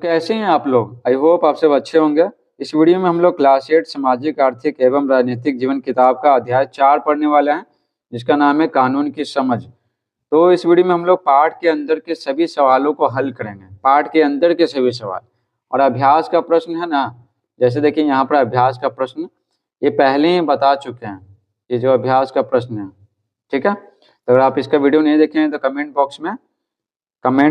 कैसे हैं आप लोग? आई होप आप सब अच्छे होंगे। इस वीडियो में हम लोग क्लास 8 सामाजिक आर्थिक एवं राजनीतिक जीवन किताब का अध्याय 4 पढ़ने वाले हैं, जिसका नाम है कानून की समझ। तो इस वीडियो में हम लोग पाठ के अंदर के सभी सवालों को हल करेंगे, पाठ के अंदर के सभी सवाल। और अभ्यास का प्रश्न है ना, जैसे देखिए यहाँ पर अभ्यास का प्रश्न ये पहले ही बता चुके हैं, ये जो अभ्यास का प्रश्न है, ठीक है। तो अगर आप इसका वीडियो नहीं देखे हैं तो कमेंट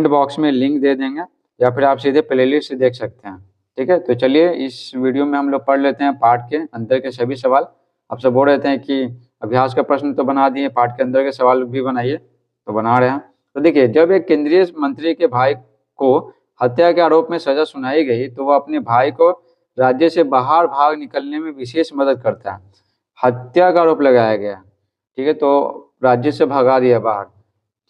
बॉक्स में लिंक दे देंगे, या फिर आप सीधे प्लेलिस्ट से देख सकते हैं, ठीक है। तो चलिए इस वीडियो में हम लोग पढ़ लेते हैं पाठ के अंदर के सभी सवाल। आप सब बोल रहे थे कि अभ्यास का प्रश्न तो बना दिए, पाठ के अंदर के सवाल भी बनाइए, तो बना रहे हैं। तो देखिए, जब एक केंद्रीय मंत्री के भाई को हत्या के आरोप में सजा सुनाई गई तो वह अपने भाई को राज्य से बाहर भाग निकलने में विशेष मदद करता है। हत्या का आरोप लगाया गया, ठीक है, तो राज्य से भगा दिया बाहर,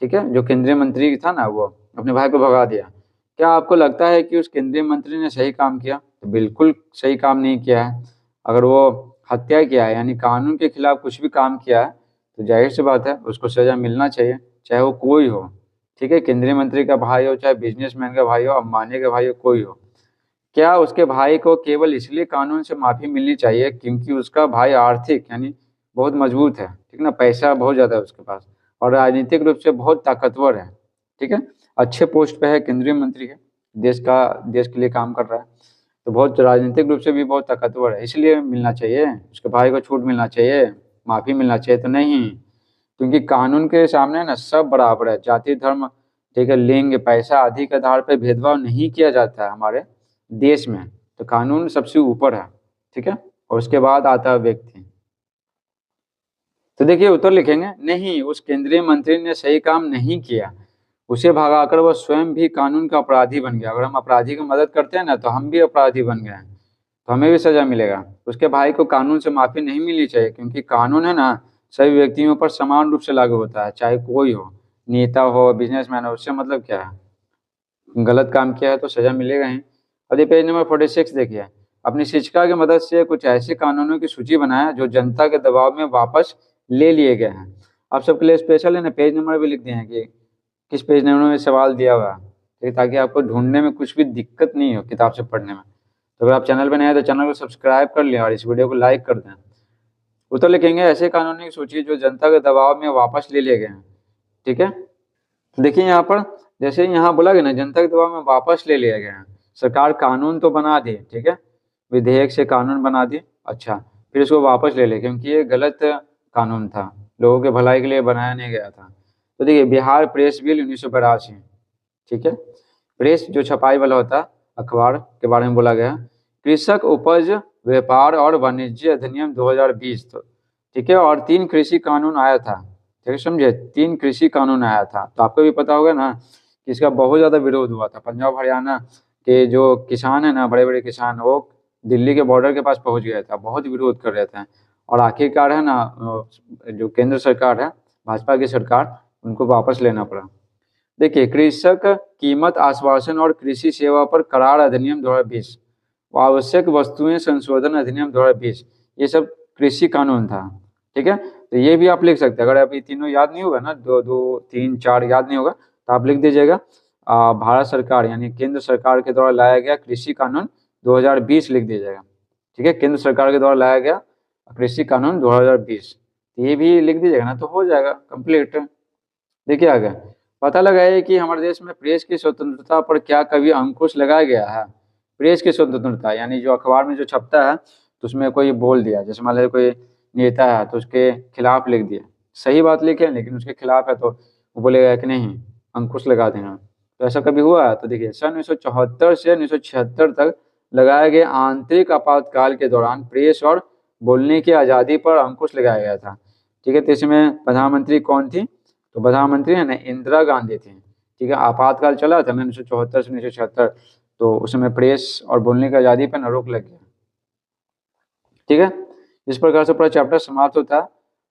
ठीक है। जो केंद्रीय मंत्री था ना, वो अपने भाई को भगा दिया। क्या आपको लगता है कि उस केंद्रीय मंत्री ने सही काम किया? तो बिल्कुल सही काम नहीं किया है। अगर वो हत्या किया है यानी कानून के खिलाफ कुछ भी काम किया है तो जाहिर सी बात है उसको सजा मिलना चाहिए, चाहे वो कोई हो, ठीक है। केंद्रीय मंत्री का भाई हो, चाहे बिजनेसमैन का भाई हो, अंबानी का भाई हो, कोई हो। क्या उसके भाई को केवल इसलिए कानून से माफी मिलनी चाहिए क्योंकि उसका भाई आर्थिक यानी बहुत मजबूत है, ठीक ना, पैसा बहुत ज्यादा है उसके पास, और राजनीतिक रूप से बहुत ताकतवर है, ठीक है, अच्छे पोस्ट पे है, केंद्रीय मंत्री है, देश के लिए काम कर रहा है, तो बहुत राजनीतिक रूप से भी बहुत ताकतवर है, इसलिए मिलना चाहिए उसके भाई को, छूट मिलना चाहिए, माफी मिलना चाहिए? तो नहीं, क्योंकि कानून के सामने ना सब बराबर है, जाति धर्म, ठीक है, लिंग पैसा आदि के आधार पर भेदभाव नहीं किया जाता है हमारे देश में। तो कानून सबसे ऊपर है, ठीक है, और उसके बाद आता है व्यक्ति। तो देखिए उत्तर लिखेंगे, नहीं, उस केंद्रीय मंत्री ने सही काम नहीं किया, उसे भगाकर वह स्वयं भी कानून का अपराधी बन गया। अगर हम अपराधी की मदद करते हैं ना तो हम भी अपराधी बन गए हैं, तो हमें भी सजा मिलेगा। उसके भाई को कानून से माफी नहीं मिलनी चाहिए क्योंकि कानून है ना सभी व्यक्तियों पर समान रूप से लागू होता है, चाहे कोई हो, नेता हो, बिजनेसमैन हो, उससे मतलब क्या है, गलत काम किया है तो सजा मिलेगा ही। और ये पेज नंबर 46 देखिए, अपनी शिक्षिका की मदद से कुछ ऐसे कानूनों की सूची बनाया जो जनता के दबाव में वापस ले लिए गए हैं। आप सबके लिए स्पेशल है ना, पेज नंबर भी लिख दिए हैं कि किस पेज नंबर में सवाल दिया हुआ है, ठीक है, ताकि आपको ढूंढने में कुछ भी दिक्कत नहीं हो किताब से पढ़ने में। तो अगर आप चैनल पर नए हैं तो चैनल को सब्सक्राइब कर लें और इस वीडियो को लाइक कर दें। उत्तर लिखेंगे, ऐसे कानूनों की सूची जो जनता के दबाव में वापस ले लिए गए हैं, ठीक है। तो देखिए यहाँ पर, जैसे यहाँ बोला गया ना, जनता के दबाव में वापस ले लिया गया है। सरकार कानून तो बना दी, ठीक है, विधेयक से कानून बना दी, अच्छा, फिर इसको वापस ले ले क्योंकि ये गलत कानून था, लोगों के भलाई के लिए बनाया नहीं गया था। तो देखिए, बिहार प्रेस बिल 1982, ठीक है, प्रेस जो छपाई वाला होता है, अखबार के बारे में बोला गया। कृषक उपज व्यापार और वाणिज्य अधिनियम 2020, तो ठीक है, और 3 कृषि कानून आया था, ठीक है, समझे, 3 कृषि कानून आया था। तो आपको भी पता होगा ना कि इसका बहुत ज्यादा विरोध हुआ था। पंजाब हरियाणा के जो किसान है ना, बड़े बड़े किसान, वो दिल्ली के बॉर्डर के पास पहुंच गया था, बहुत विरोध कर रहे थे। और आखिरकार है ना, जो केंद्र सरकार है, भाजपा की सरकार, उनको वापस लेना पड़ा। देखिए, कृषक कीमत आश्वासन और कृषि सेवा पर करार अधिनियम 2020, आवश्यक वस्तुएं संशोधन अधिनियम 2020, ये सब कृषि कानून था, ठीक है। तो ये भी आप लिख सकते हैं, अगर आप ये तीनों याद नहीं होगा ना, 2 2 3 4 याद नहीं होगा तो आप लिख दीजिएगा, भारत सरकार यानी केंद्र सरकार के द्वारा लाया गया कृषि कानून 2020 लिख दीजिएगा, ठीक है, केंद्र सरकार के द्वारा लाया गया कृषि कानून 2020, ये भी लिख दीजिएगा ना, तो हो जाएगा कंप्लीट। देखिए आगे, पता लगाइए कि हमारे देश में प्रेस की स्वतंत्रता पर क्या कभी अंकुश लगाया गया है। प्रेस की स्वतंत्रता यानी जो अखबार में जो छपता है तो उसमें कोई बोल दिया, जैसे मान लीजिए कोई नेता है तो उसके खिलाफ लिख दिया, सही बात लिखे लेकिन उसके खिलाफ है तो वो बोलेगा कि नहीं, अंकुश लगा देना। तो ऐसा कभी हुआ है? तो देखिए, सन 1974 से 1976 तक लगाए गए आंतरिक आपातकाल के दौरान प्रेस और बोलने की आज़ादी पर अंकुश लगाया गया था, ठीक है। तो इसमें प्रधानमंत्री कौन थी? तो प्रधानमंत्री है ना, इंदिरा गांधी थी, ठीक है। आपातकाल चला था 1974 से 1976, तो उस समय प्रेस और बोलने की आज़ादी पर न रोक लग गया, ठीक है। इस प्रकार से पूरा चैप्टर समाप्त होता है।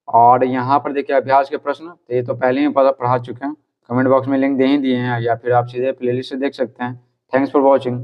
और यहाँ पर देखिए अभ्यास के प्रश्न, तो ये तो पहले ही पढ़ा चुके हैं, कमेंट बॉक्स में लिंक दे ही दिए हैं, या फिर आप सीधे प्लेलिस्ट से देख सकते हैं। Thanks for watching.